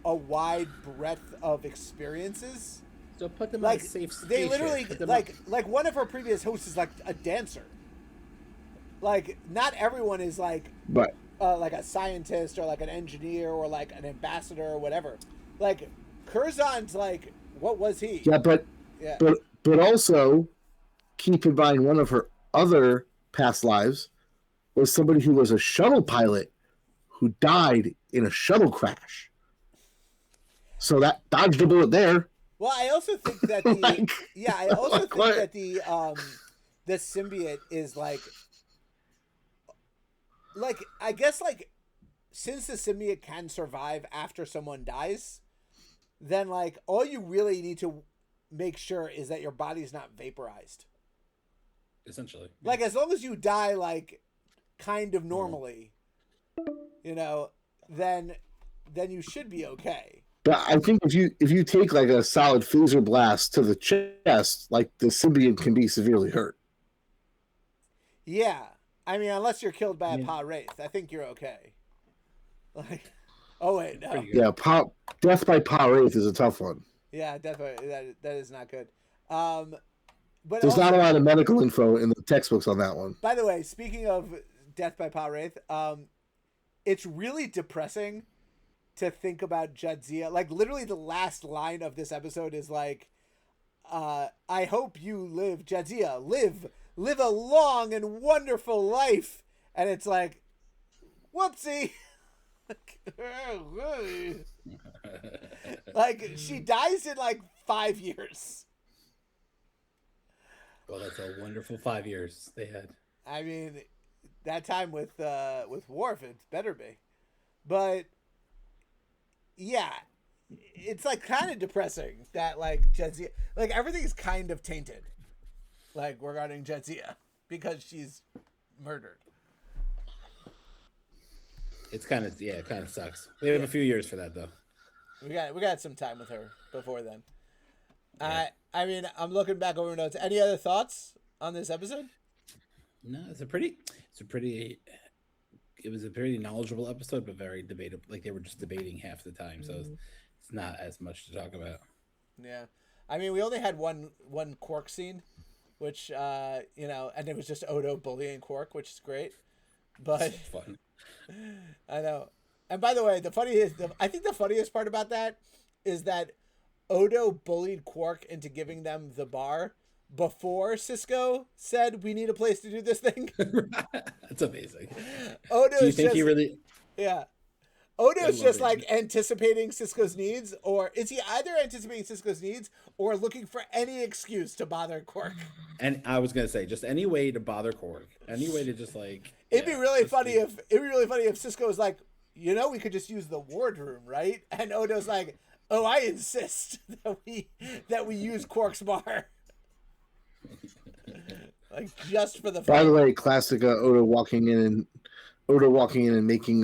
a wide breadth of experiences. So put them like in a safe space. They literally like one of our previous hosts is like a dancer. Like, not everyone is like like a scientist or like an engineer or like an ambassador or whatever. Like, Curzon's like, what was he? Yeah, but also keep in mind one of her other past lives was somebody who was a shuttle pilot who died in a shuttle crash. So that dodged a bullet there. Well, I also think that the symbiote is like I guess like since the symbiote can survive after someone dies, then like all you really need to make sure is that your body's not vaporized. Essentially. Like as long as you die like kind of normally, you know, then you should be okay. But I think if you take like a solid phaser blast to the chest, like the symbiote can be severely hurt. Yeah. I mean, unless you're killed by a Pa Wraith, I think you're okay. Like, oh wait, no. Yeah, death by Pa Wraith is a tough one. Yeah, definitely. That is not good. But there's also, not a lot of medical info in the textbooks on that one. By the way, speaking of death by Pa Wraith, it's really depressing to think about Jadzia. Like literally, the last line of this episode is like, "I hope you live, Jadzia. Live a long and wonderful life." And it's like, whoopsie. Like she dies in like 5 years. Well, that's a wonderful 5 years they had. I mean, that time with Worf, it better be. But yeah, it's like kind of depressing that like Jadzia, like everything's kind of tainted, like regarding Jadzia because she's murdered. It's kind of it kind of sucks. We have a few years for that though. We got some time with her before then. I mean, I'm looking back over notes. Any other thoughts on this episode? No, it was a pretty knowledgeable episode, but very debatable. Like they were just debating half the time, so it's not as much to talk about. Yeah, I mean, we only had one Quark scene, which you know, and it was just Odo bullying Quark, which is great. But it's fun. I know. And by the way, I think the funniest part about that is that Odo bullied Quark into giving them the bar before Sisko said we need a place to do this thing. That's amazing. Odo's Do you think he really? Yeah. Odo's just like anticipating Sisko's needs, or is he either anticipating Sisko's needs or looking for any excuse to bother Quark? And I was gonna say, just any way to bother Quark, any way to just like. It'd be really funny if Sisko was like, you know, we could just use the wardroom, right? And Odo's like, oh, I insist that we use Quark's bar. Like just for the fun. By the way, classic Odo walking in and making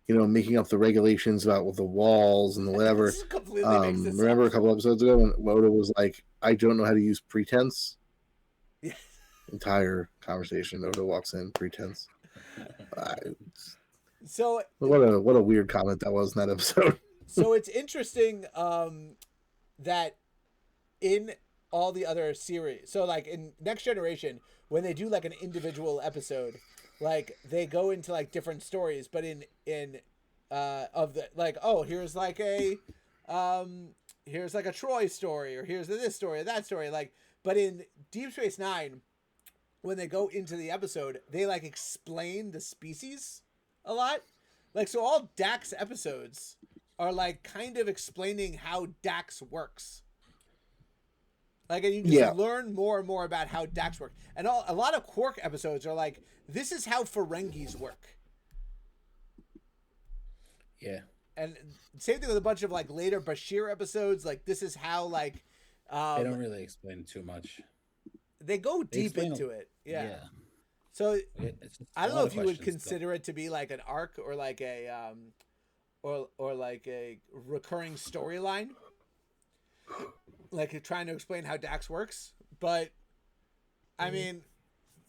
making up the regulations about with the walls and the whatever. Remember a couple episodes ago when Odo was like, I don't know how to use pretense? Yes. Entire conversation. Odo walks in, pretense. So what a weird comment that was in that episode. So it's interesting that in all the other series, so like in Next Generation, when they do like an individual episode, like they go into like different stories, but in of the like, oh, here's like a Troy story, or here's this story or that story, like, but in Deep Space Nine, when they go into the episode, they like explain the species a lot. Like, so all Dax episodes are like kind of explaining how Dax works. Like, and you just learn more and more about how Dax works. And a lot of Quark episodes are like, this is how Ferengis work. Yeah. And same thing with a bunch of like later Bashir episodes. Like, this is how like they don't really explain too much. They go deep into it. Yeah. So I don't know if you would consider it to be like an arc or like a or like a recurring storyline, like trying to explain how Dax works. But I mean,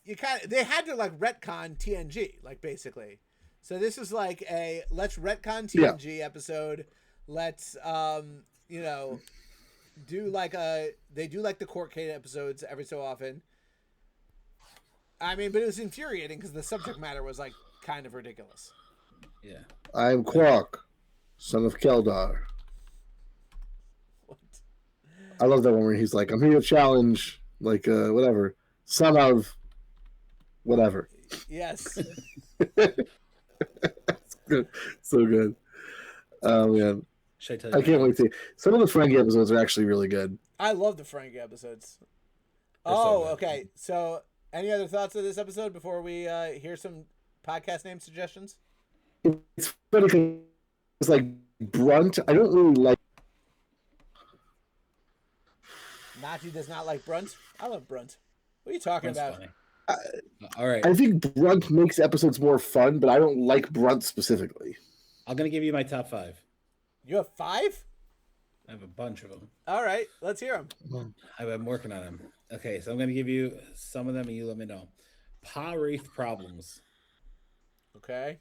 they had to like retcon TNG, like basically. So this is like a let's retcon TNG episode. Let's do like they do like the court case episodes every so often. I mean, but it was infuriating because the subject matter was like kind of ridiculous. Yeah. I'm Quark, son of Keldar. What? I love that one where he's like, I'm here to challenge, like, whatever, son of whatever. Yes. It's good. So good. Oh, man. I can't wait to. Some of the Ferengi episodes are actually really good. I love the Ferengi episodes. Okay. So, any other thoughts of this episode before we hear some podcast name suggestions? it's funny because it's like Brunt. I don't really like. Nati does not like Brunt. I love Brunt. What are you talking about? All right. I think Brunt makes episodes more fun, but I don't like Brunt specifically. I'm going to give you my top 5. You have 5? I have a bunch of them. All right, let's hear them. I'm working on them. Okay, so I'm going to give you some of them, and you let me know. Pa-Wraith Problems. Okay.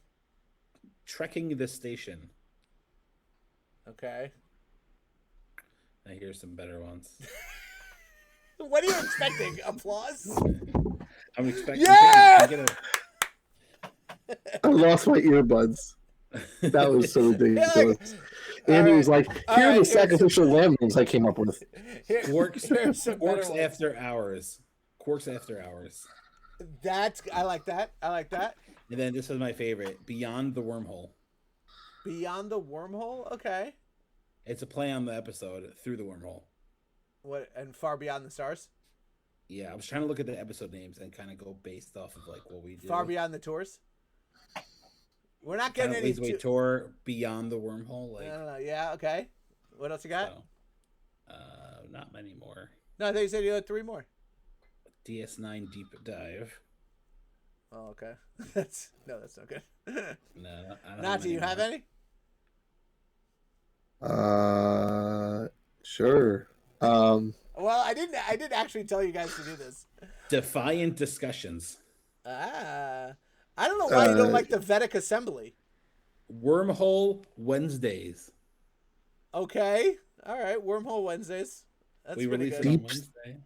Trekking the Station. Okay. Now here's some better ones. What are you expecting? Applause? I'm expecting. Yeah! I lost my earbuds. That was so ridiculous. And it was like, here are the sacrificial lamb names I came up with. Quark's After Hours. Quark's After Hours. I like that. I like that. And then this was my favorite, Beyond the Wormhole. Beyond the Wormhole? Okay. It's a play on the episode, Through the Wormhole. What, and Far Beyond the Stars? Yeah, I was trying to look at the episode names and kind of go based off of like what we do. Far Beyond the Tours? We're not getting any tour Beyond the Wormhole. Like, no. Yeah, okay. What else you got? So, not many more. No, I thought you said you had 3 more. DS9 Deep Dive. Oh, okay. That's not good. No, I don't Nati, do you have any? Sure. Well, I didn't actually tell you guys to do this. Defiant Discussions. I don't know why you don't like the Vedic Assembly. Wormhole Wednesdays. Okay. All right. Wormhole Wednesdays. That's we pretty released good. it on Wednesday.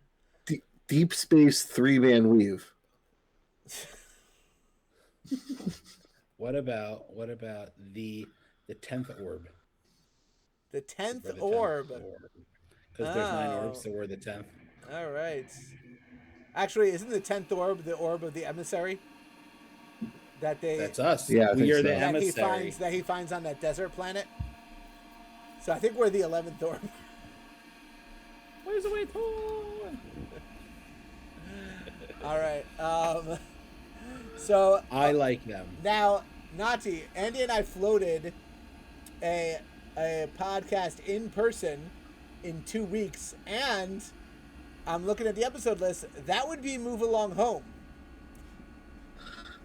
Deep Space 3-man weave. What about the 10th orb? The 10th orb. Because there's 9 orbs, so we're the 10th. All right. Actually, isn't the 10th orb the orb of the emissary? That's us. Yeah, we are so. the emissary. That he finds on that desert planet. So I think we're the 11th orb. Where's the way to? All right. So I like them. Now, Nati, Andy and I floated a podcast in person in 2 weeks, and I'm looking at the episode list. That would be Move Along Home.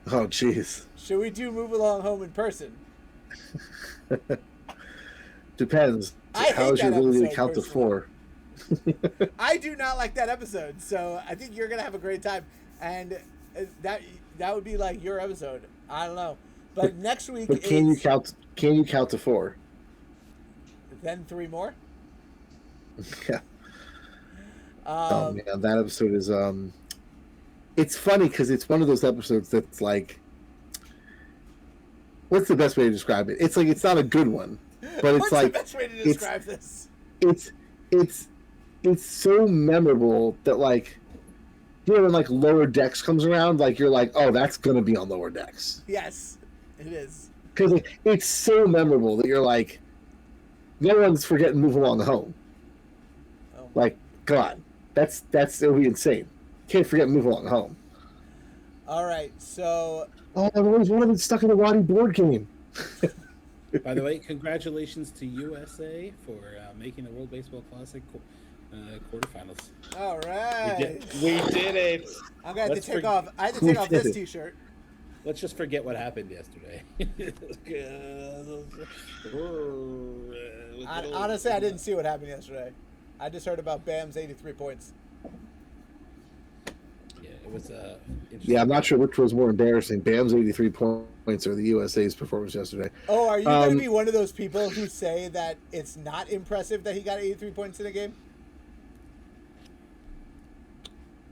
Oh, jeez. Should we do Move Along Home in person? Depends. How's your ability to count to 4? I do not like that episode, so I think you're gonna have a great time, and that would be like your episode. I don't know, but next week. But can you count? Can you count to 4? Then 3 more. Yeah. Oh man, that episode is It's funny because it's one of those episodes that's like, what's the best way to describe it? It's like it's not a good one, but it's what's like the best way to describe this? It's so memorable that like, you know, when like Lower Decks comes around, like you're like, oh, that's gonna be on Lower Decks. Yes, it is. Because it's so memorable that you're like, no one's forgetting Move Along Home. Oh. Like, God, that's it'll be insane. Can't forget Move Along Home. All right, so. Oh, I've always wanted to stuck in a Waddy board game. By the way, congratulations to USA for making the World Baseball Classic quarterfinals. All right. We did it. I'm gonna have to take off. I had to take off this T-shirt. Let's just forget what happened yesterday. Honestly, I didn't see what happened yesterday. I just heard about Bam's 83 points. Yeah, it was Yeah, I'm not sure which was more embarrassing, Bam's 83 points or the USA's performance yesterday. Oh, are you going to be one of those people who say that it's not impressive that he got 83 points in a game?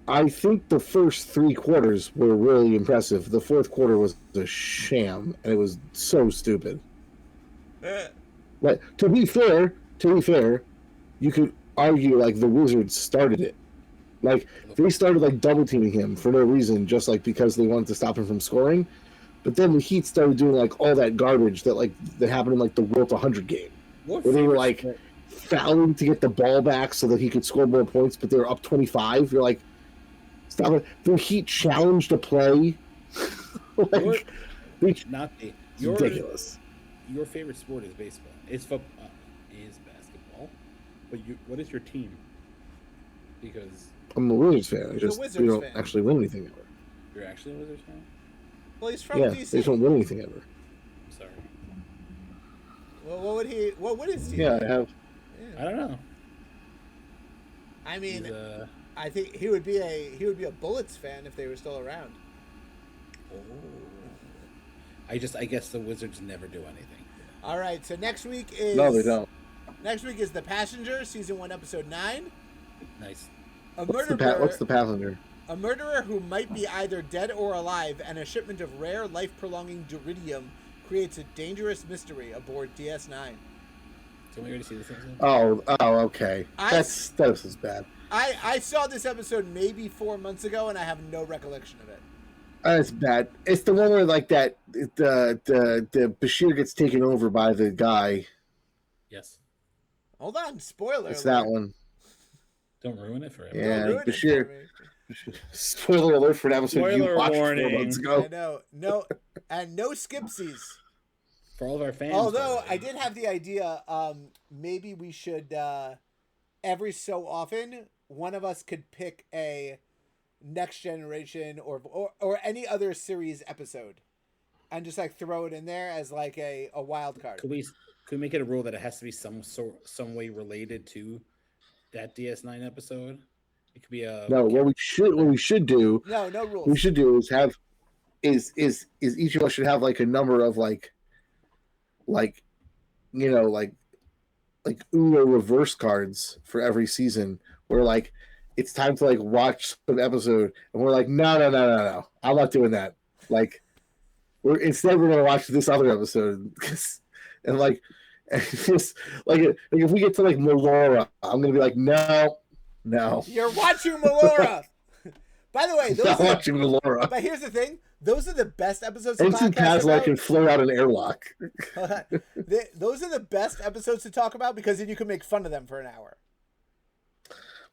I think the first 3 quarters were really impressive. The fourth quarter was a sham, and it was so stupid. But to be fair, you could argue like the Wizards started it. Like they started like double teaming him for no reason, just like because they wanted to stop him from scoring. But then the Heat started doing like all that garbage that happened in like the Wilt 100 game, where they were like fouling to get the ball back so that he could score more points, but they were up 25. You're like, stop it. The Heat challenged a play. not the ridiculous. Your favorite sport is baseball. Is basketball. But what is your team? Because I'm a Wizards fan. He's a We Wizards don't fan. actually win anything ever. you're actually a Wizards fan? Well, he's from Yeah, DC. they just don't win anything ever. I'm sorry. Well, what would his team? Yeah, I have. I don't know. I mean, He's, I think he would be a Bullets fan if they were still around. I guess the Wizards never do anything. All right, so next week is No, they don't. Next week is The Passenger, season 1, episode 9. Nice. What's the passenger? A murderer who might be either dead or alive, and a shipment of rare, life-prolonging duridium creates a dangerous mystery aboard DS9. Can we already see this episode? Oh, okay. That was bad. I saw this episode maybe 4 months ago, and I have no recollection of it. That's bad. It's the one where like that the Bashir gets taken over by the guy. Yes. Hold on, spoiler. It's alert. that one. Don't ruin it for everyone. Yeah, Ruin it Bashir. for me. Spoiler alert for an episode you Spoiler watched warning. 4 months I ago. know. No, and no skipsies. For all of our fans. Although by the way. I did have the idea, maybe we should every so often one of us could pick a Next Generation or any other series episode, and just like throw it in there as like a wild card. Could we make it a rule that it has to be some way related to that DS9 episode? It could be a No, what we should do. No rules. What we should do is have is each of us should have like a number of like Uno reverse cards for every season where like it's time to like watch an episode and we're like no, I'm not doing that. Like we're gonna watch this other episode and like just like if we get to like Melora, I'm gonna be like no. You're watching Melora. By the way, Not watching Melora. But here's the thing: those are the best episodes to Ensign podcast Kazlar about. can float out an airlock. Those are the best episodes to talk about because then you can make fun of them for an hour.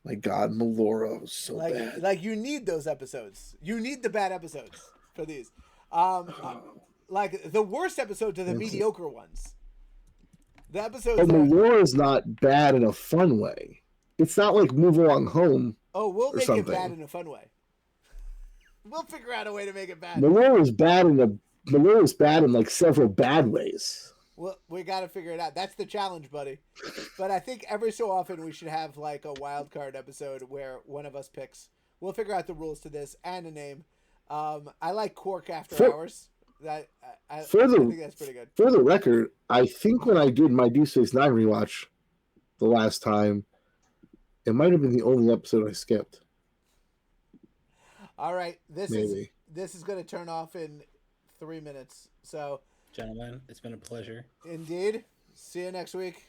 My God, Melora was so bad. Like you need those episodes. You need the bad episodes for these. Like the worst episodes are the mediocre ones. The episodes. But Melora is not bad in a fun way. It's not like Move Along Home. Oh, we'll make something. it bad in a fun way. We'll figure out a way to make it bad. Melora is bad in like several bad ways. Well, we got to figure it out. That's the challenge, buddy. But I think every so often we should have like a wild card episode where one of us picks. We'll figure out the rules to this and a name. I like Quark After Hours. I think that's pretty good. For the record, I think when I did my D69 rewatch the last time, it might have been the only episode I skipped. All right, this Maybe. is going to turn off in 3 minutes. So, gentlemen, it's been a pleasure. indeed. See you next week.